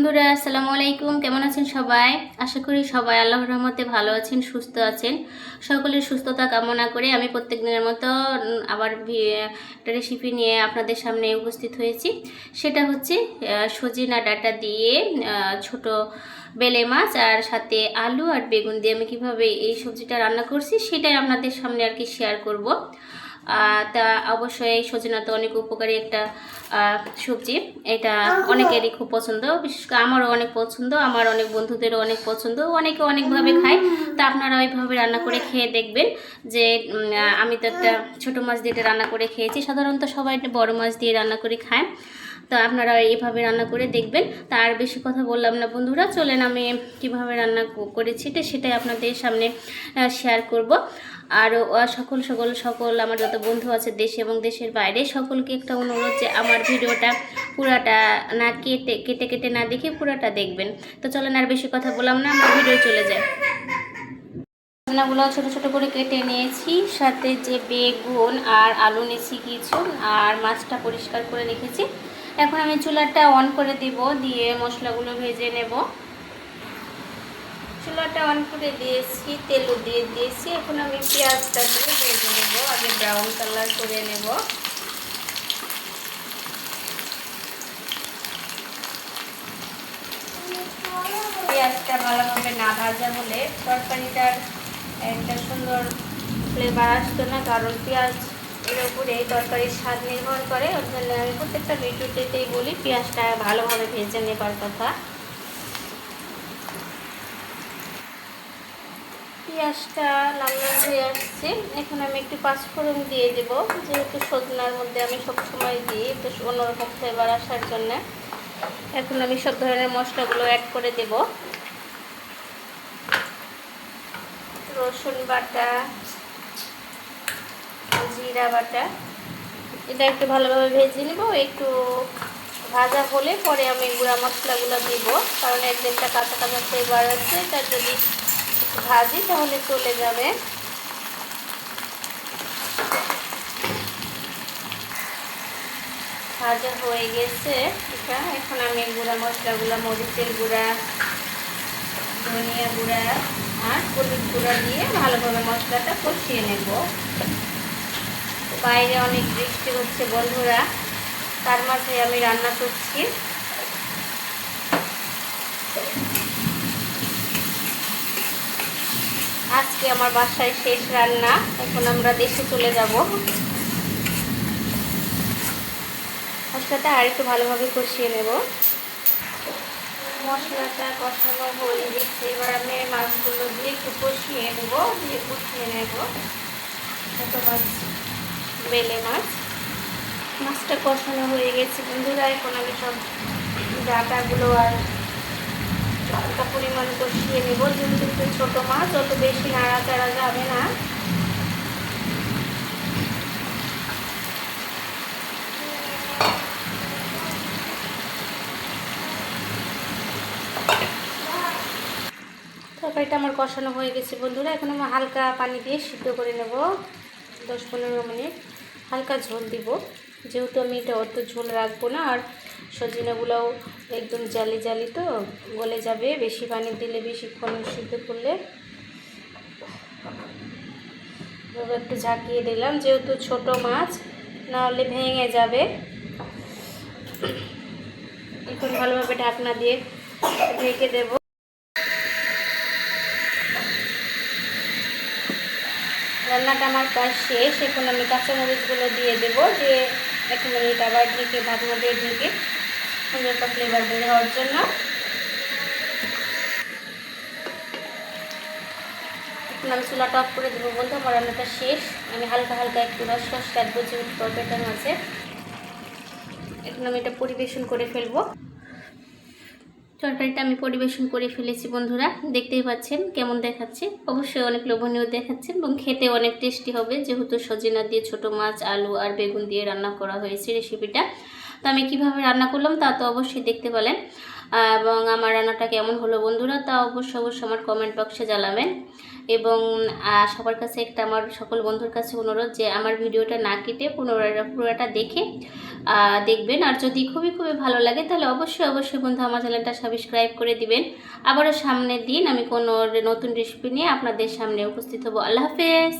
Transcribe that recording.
বন্ধুরা আসসালামু আলাইকুম, কেমন আছেন সবাই? আশা করি সবাই আল্লাহর রহমতে ভালো আছেন, সুস্থ আছেন। সকলের সুস্থতা কামনা করে আমি প্রত্যেক দিনের মতো আবার একটা রেসিপি নিয়ে আপনাদের সামনে উপস্থিত হয়েছি। সেটা হচ্ছে সজিনা ডাঁটা দিয়ে ছোট বেলে মাছ আর সাথে আলু আর বেগুন দিয়ে আমি কিভাবে এই সবজিটা রান্না করছি সেটাই আপনাদের সামনে আর কি শেয়ার করব। তা অবশ্যই সজনা তো অনেক উপকারী একটা সবজি। এটা অনেকেরই খুব পছন্দ, বিশেষ করে আমারও অনেক পছন্দ, আমার অনেক বন্ধুদেরও অনেক পছন্দ, অনেকে অনেকভাবে খায়। তা আপনারা ওইভাবে রান্না করে খেয়ে দেখবেন যে আমি তো একটা ছোটো মাছ দিয়ে রান্না করে খেয়েছি, সাধারণত সবাই বড় মাছ দিয়ে রান্না করে খায়। তো আপনারা এইভাবে রান্না করে দেখবেন। তার বেশি কথা বললাম না বন্ধুরা, চলেন আমি কিভাবে রান্না করেছি সেটাই আপনাদের সামনে শেয়ার করব। আর সকল সকল সকল আমার যত বন্ধু আছে দেশে এবং দেশের বাইরে, সকলকে একটা অনুরোধ যে আমার ভিডিওটা পুরাটা না কেটে কেটে কেটে না দেখে পুরাটা দেখবেন। তো চলেন আর বেশি কথা বললাম না, আমরা ভিডিও চলে যাই। রান্নাগুলো ছোটো ছোটো করে কেটে নিয়েছি, সাথে যে বেগুন আর আলু নিয়েছি কিছু, আর মাছটা পরিষ্কার করে রেখেছি। এখন আমি চুলাটা অন করে দিব, দিয়ে মশলাগুলো ভেজে নেব। চুলাটা অন করে দিয়েছি, তেলও দিয়ে দিয়েছি। এখন আমি পেঁয়াজটা দিয়ে ভেজে নেব, আগে ব্রাউন কালার করে নেব। পেঁয়াজটা ভালোভাবে না ভাজা হলে তরকারিটার একটা সুন্দর ফ্লেভার আসতো না, কারণ পেঁয়াজ এর উপরে তরকারির স্বাদ নির্ভর করে। ওর জন্য আমি প্রত্যেকটা ভিডিওতেই বলি পেঁয়াজটা ভালোভাবে ভেজে নেবার কথা। পেঁয়াজটা লাল লাল হয়ে আসছে, এখন আমি একটু পাঁচফোড়ন দিয়ে দেব, যেহেতু সজনার মধ্যে আমি সবসময় দিই একটু অন্যরকম ফ্লেভার আসার জন্য। এখন আমি সব ধরনের মশলাগুলো অ্যাড করে দেব। রসুন বাটা, জিরা বাটা, এটা একটু ভালোভাবে ভেজে নেব। একটু ভাজা হলে পরে আমি গুঁড়া মশলাগুলো দিব, কারণ একদিনটা কাঁচা কাঁচা ফ্লেভার আছে, এটা যদি ভাজি তাহলে চলে যাবে। ভাজা হয়ে গেছে এটা। এখন আমি গুঁড়া মশলাগুলো, মরিচের গুঁড়া, ধনিয়া গুঁড়া আর হলুদ গুঁড়া দিয়ে ভালোভাবে মশলাটা কষিয়ে নেব। বাইরে অনেক বৃষ্টি হচ্ছে বন্ধুরা, তার মাঝে আমি রান্না করছি। আজকে আমার বাসায় শেষ রান্না, এখন আমরা দেশে চলে যাব। মশলাটা আর একটু ভালোভাবে কষিয়ে নেব। মশলাটা কষানো হয়ে গেছে, এবার আমি মাছগুলো দিয়ে একটু কষিয়ে নেব, দিয়ে কষিয়ে নেব। ছোট মাছ, বেলে মাছ, মাছটা কষানো হয়ে গেছে বন্ধুরা। এখন আমি সব ডাঁটাগুলো আর হালকা পরিমাণ কষিয়ে নেব, যেহেতু একটু ছোটো মাছ, অত বেশি নাড়াচাড়া যাবে না। তরকারিটা আমার কষানো হয়ে গেছে বন্ধুরা। এখন আমি হালকা পানি দিয়ে সিদ্ধ করে নেব 10-15 মিনিট। হালকা ঝোল দিব, যেহেতু আমি এটা অত ঝোল রাখবো না, আর সজনাগুলোও একদম জালি জালি তো গলে যাবে বেশি পানি দিলে, বেশিক্ষণ সিদ্ধ করলে। একটু ঝাঁকিয়ে দিলাম, যেহেতু ছোট মাছ, নাহলে ভেঙে যাবে। এখন ভালোভাবে ঢাকনা দিয়ে ঢেকে দেব। রান্নাটা আমার প্রায় শেষ। এখন আমি কাঁচামরিচগুলো দিয়ে দেবো, দিয়ে 1 মিনিট আবার ঢেকে, ঢাকনা দিয়ে ঢেকে সুন্দর একটা ফ্লেভার বের হওয়ার জন্য। এখন আমি চুলাটা অফ করে দেবো বন্ধু, আমার রান্নাটা শেষ। আমি হালকা হালকা একটু রস রস রাখবো যেহেতু তরকারিটার মাঝে। এখন আমি এটা পরিবেশন করে ফেলবো। তরকারিটা আমি পরিবেশন করে ফেলেছি বন্ধুরা, দেখতেই পাচ্ছেন কেমন দেখাচ্ছে। অবশ্যই অনেক লোভনীয় দেখাচ্ছে এবং খেতে অনেক টেস্টি হবে, যেহেতু সজনা দিয়ে ছোট মাছ, আলু আর বেগুন দিয়ে রান্না করা হয়েছে রেসিপিটা। তো আমি কিভাবে রান্না করলাম তা তো অবশ্যই দেখতে পেলেন। এবং আমার রান্নাটা কেমন হলো বন্ধুরা তা অবশ্যই আমার কমেন্ট বক্সে জানাবেন। এবং সবার কাছে একটা আমার সকল বন্ধুর কাছে অনুরোধ যে আমার ভিডিওটা না কেটে পুরোটা দেখে দেখবেন। আর যদি খুবই ভালো লাগে তাহলে অবশ্যই বন্ধু আমার চ্যানেলটা সাবস্ক্রাইব করে দিবেন। আবারও সামনের দিন আমি কোনো নতুন রেসিপি নিয়ে আপনাদের সামনে উপস্থিত হব। আল্লাহ হাফেজ।